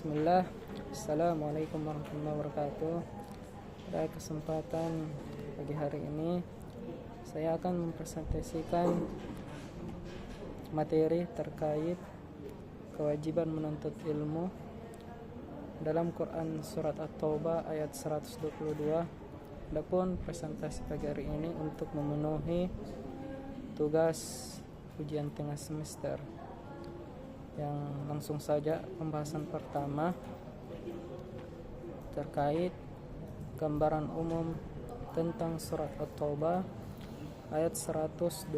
Bismillah. Assalamualaikum warahmatullahi wabarakatuh. Pada kesempatan pagi hari ini saya akan mempresentasikan materi terkait kewajiban menuntut ilmu dalam Quran surat At-Taubah ayat 122. Adapun presentasi pagi hari ini untuk memenuhi tugas ujian tengah semester. Yang langsung saja pembahasan pertama terkait gambaran umum tentang surat At-Taubah ayat 122.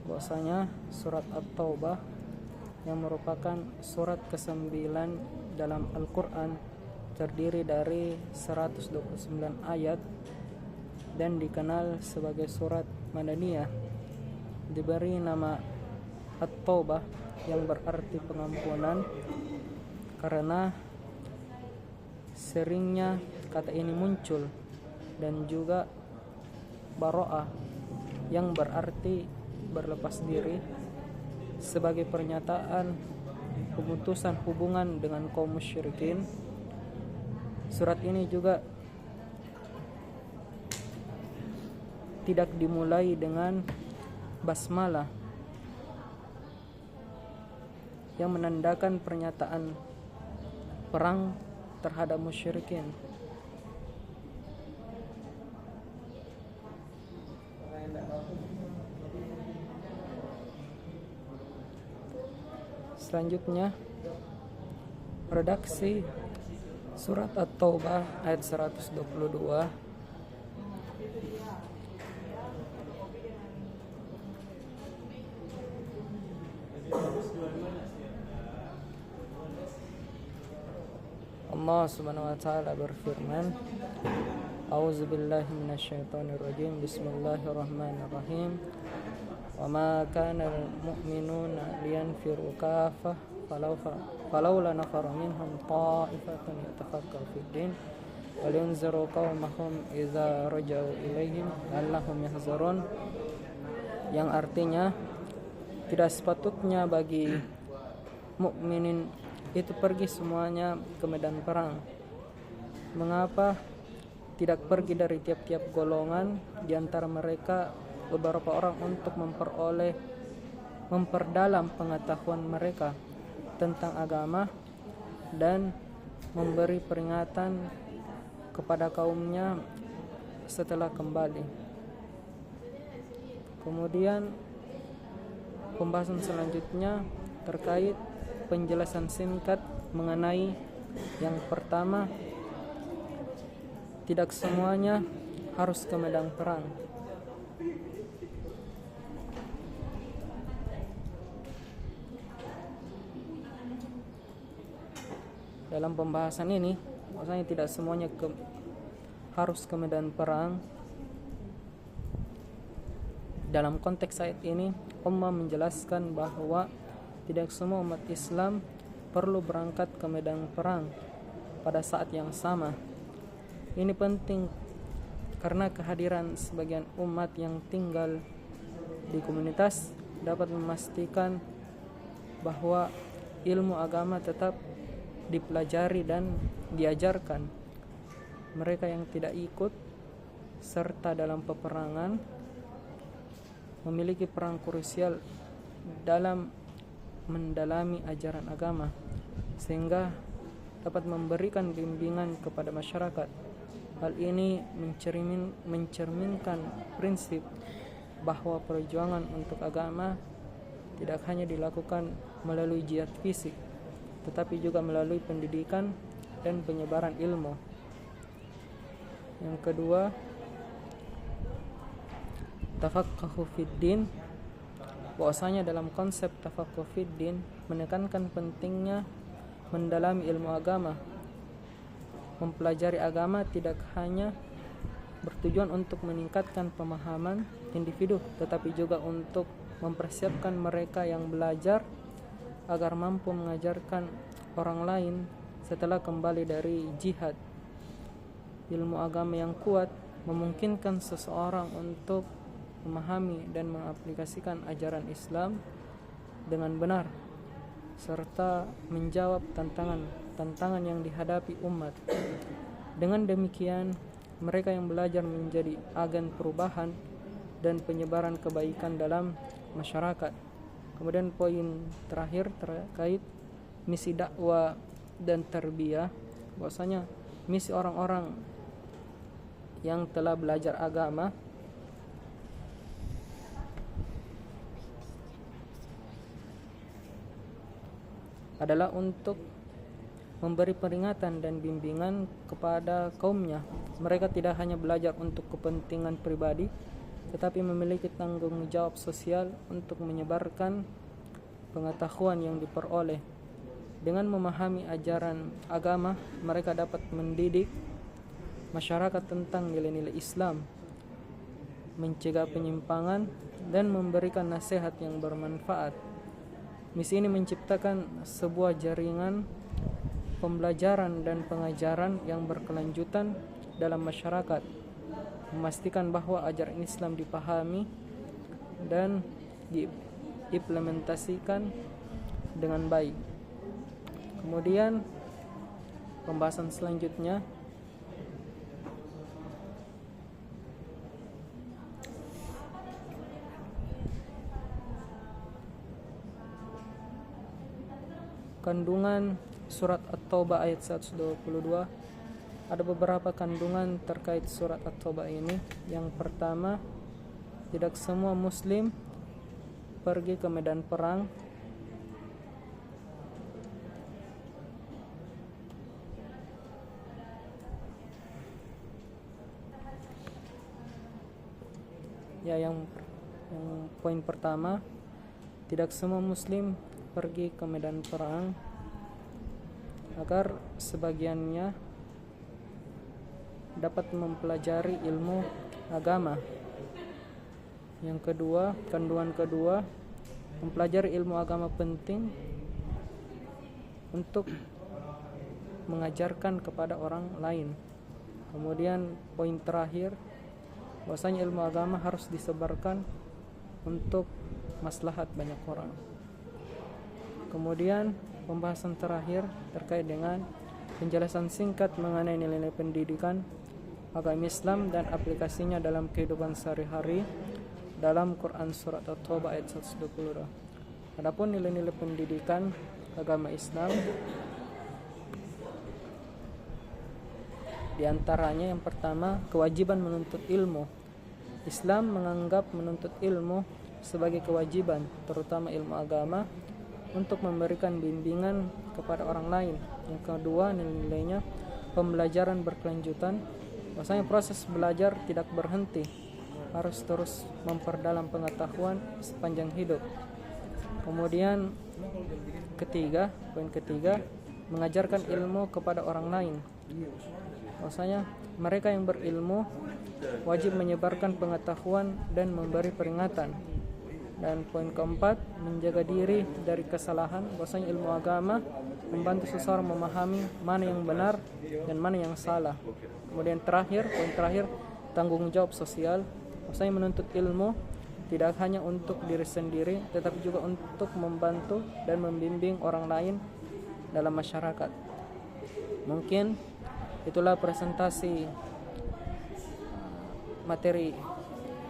Bahwasanya surat At-Taubah yang merupakan surat ke-9 dalam Al-Quran terdiri dari 129 ayat dan dikenal sebagai surat Madaniyah. Diberi nama At-Taubah yang berarti pengampunan karena seringnya kata ini muncul, dan juga baro'ah yang berarti berlepas diri sebagai pernyataan pemutusan hubungan dengan kaum musyrikin. Surat ini juga tidak dimulai dengan basmalah yang menandakan pernyataan perang terhadap musyrikin. Selanjutnya, redaksi surat At-Taubah ayat 122. Allah Subhanahu wa taala berfirman, A'udzubillahi minasyaitonirrajim. Bismillahirrahmanirrahim. Wa ma kana al-mu'minuna liyanfiru kaffah falawla nafara minhum ta'ifatun yatafakkaru fid-din wa liyunziru qaumahum idza raja'u ilaihim la'allahum yahzarun. Yang artinya, tidak sepatutnya bagi mukminin itu pergi semuanya ke medan perang. Mengapa tidak pergi dari tiap-tiap golongan di antara mereka beberapa orang untuk memperdalam pengetahuan mereka tentang agama dan memberi peringatan kepada kaumnya setelah kembali. Kemudian pembahasan selanjutnya terkait penjelasan singkat mengenai yang pertama, tidak semuanya harus ke medan perang. Dalam pembahasan ini, maksudnya tidak semuanya harus ke medan perang. Dalam konteks ayat ini, Allah menjelaskan bahwa tidak semua umat Islam perlu berangkat ke medan perang pada saat yang sama. Ini penting karena kehadiran sebagian umat yang tinggal di komunitas dapat memastikan bahwa ilmu agama tetap dipelajari dan diajarkan. Mereka yang tidak ikut serta dalam peperangan memiliki peran krusial dalam mendalami ajaran agama, sehingga dapat memberikan bimbingan kepada masyarakat. Hal ini mencerminkan prinsip bahwa perjuangan untuk agama tidak hanya dilakukan melalui jihad fisik, tetapi juga melalui pendidikan dan penyebaran ilmu. Yang kedua, tafaqquhu fid-din. Bahwasanya dalam konsep tafaqquh fid-din menekankan pentingnya mendalami ilmu agama. Mempelajari agama tidak hanya bertujuan untuk meningkatkan pemahaman individu, tetapi juga untuk mempersiapkan mereka yang belajar agar mampu mengajarkan orang lain setelah kembali dari jihad. Ilmu agama yang kuat memungkinkan seseorang untuk memahami dan mengaplikasikan ajaran Islam dengan benar, serta menjawab tantangan yang dihadapi umat. Dengan demikian, mereka yang belajar menjadi agen perubahan dan penyebaran kebaikan dalam masyarakat. Kemudian poin terakhir terkait misi dakwah dan tarbiyah, bahwasanya misi orang-orang yang telah belajar agama adalah untuk memberi peringatan dan bimbingan kepada kaumnya. Mereka tidak hanya belajar untuk kepentingan pribadi, tetapi memiliki tanggung jawab sosial untuk menyebarkan pengetahuan yang diperoleh. Dengan memahami ajaran agama, mereka dapat mendidik masyarakat tentang nilai-nilai Islam, mencegah penyimpangan, dan memberikan nasihat yang bermanfaat. Misi ini menciptakan sebuah jaringan pembelajaran dan pengajaran yang berkelanjutan dalam masyarakat, memastikan bahwa ajaran Islam dipahami dan diimplementasikan dengan baik. Kemudian pembahasan selanjutnya kandungan surat At-Taubah ayat 122. Ada beberapa kandungan terkait surat At-Taubah ini. Yang pertama, tidak semua muslim pergi ke medan perang. Yang poin pertama, tidak semua muslim pergi ke medan perang agar sebagiannya dapat mempelajari ilmu agama. Yang kedua, kandungan kedua, mempelajari ilmu agama penting untuk mengajarkan kepada orang lain. Kemudian poin terakhir, bahwasanya ilmu agama harus disebarkan untuk maslahat banyak orang. Kemudian pembahasan terakhir terkait dengan penjelasan singkat mengenai nilai-nilai pendidikan agama Islam dan aplikasinya dalam kehidupan sehari-hari dalam Quran surat At-Taubah ayat 122. Adapun nilai-nilai pendidikan agama Islam, di antaranya yang pertama, kewajiban menuntut ilmu. Islam menganggap menuntut ilmu sebagai kewajiban, terutama ilmu agama, untuk memberikan bimbingan kepada orang lain. Yang kedua, nilai-nilainya pembelajaran berkelanjutan. Bahwasanya proses belajar tidak berhenti, harus terus memperdalam pengetahuan sepanjang hidup. Kemudian poin ketiga, mengajarkan ilmu kepada orang lain. Bahwasanya mereka yang berilmu wajib menyebarkan pengetahuan dan memberi peringatan. Dan poin keempat, menjaga diri dari kesalahan. Bahwasanya ilmu agama membantu seseorang memahami mana yang benar dan mana yang salah. Kemudian poin terakhir, tanggung jawab sosial. Bahwasanya menuntut ilmu tidak hanya untuk diri sendiri, tetapi juga untuk membantu dan membimbing orang lain dalam masyarakat. Mungkin itulah presentasi materi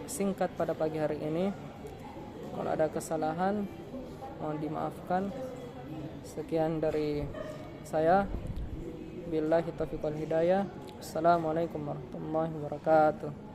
singkat pada pagi hari ini. Kalau ada kesalahan, mohon dimaafkan. Sekian dari saya. Billahi taufiq wal hidayah. Assalamualaikum warahmatullahi wabarakatuh.